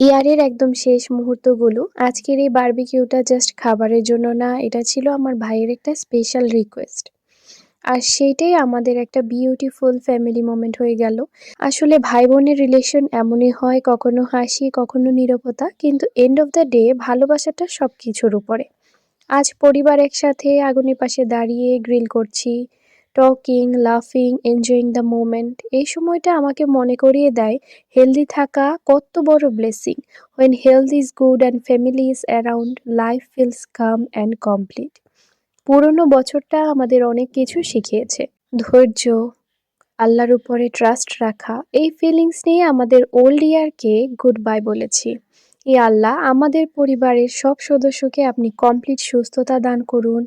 ইয়ারের একদম শেষ মুহূর্তগুলো। আজকের এই বারবিকিউটা জাস্ট খাবারের জন্য না, এটা ছিল আমার ভাইয়ের একটা স্পেশাল রিকোয়েস্ট। আর সেইটাই আমাদের একটা বিউটিফুল ফ্যামিলি মোমেন্ট হয়ে গেল। আসলে ভাই-বোনের রিলেশন এমনই হয়, কখনো হাসি, কখনো নীরবতা, কিন্তু এন্ড অফ দ্য ডে ভালোবাসাটা সবকিছুর উপরে। আজ পরিবার একসাথে আগুনের পাশে দাঁড়িয়ে গ্রিল করছি, টকিং, লাফিং, এনজয়িং দ্য মোমেন্ট। এই সময়টা আমাকে মনে করিয়ে দেয় হেলদি থাকা কত বড় blessing. When health is good and family is around, life feels calm and complete. পুরনো বছরটা আমাদের অনেক কিছু শিখিয়েছে। ধৈর্য, আল্লাহর উপরে ট্রাস্ট রাখা, এই ফিলিংস নিয়ে আমাদের ওল্ড ইয়ারকে গুড বাই বলেছি। আল্লাহ, আমাদের পরিবারের সব সদস্যকে আপনি কমপ্লিট সুস্থতা দান করুন।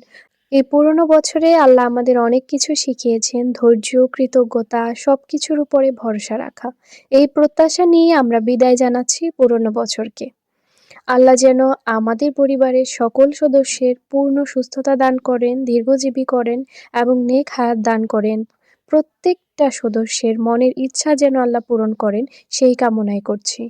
এই পুরনো বছরে আল্লাহ আমাদের অনেক কিছু শিখিয়েছেন, ধৈর্য, কৃতজ্ঞতা, সবকিছুর উপরে ভরসা রাখা। এই প্রত্যাশা নিয়ে আমরা বিদায় জানাচ্ছি পুরনো বছরকে। আল্লাহ যেন আমাদের পরিবারের সকল সদস্যের পূর্ণ সুস্থতা দান করেন, দীর্ঘজীবী করেন এবং নেক হায়াত দান করেন। প্রত্যেকটা সদস্যের মনের ইচ্ছা যেন আল্লাহ পূরণ করেন, সেই কামনাই করছি।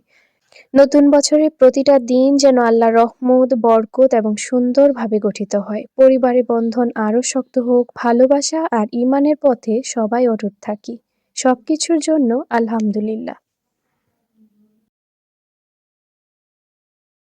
নতুন বছরের প্রতিটা দিন যেন আল্লাহর রহমত, বরকত এবং সুন্দরভাবে গঠিত হয়। পরিবারের বন্ধন আরও শক্ত হোক, ভালোবাসা আর ঈমানের পথে সবাই অটুট থাকি। সবকিছুর জন্য আলহামদুলিল্লাহ।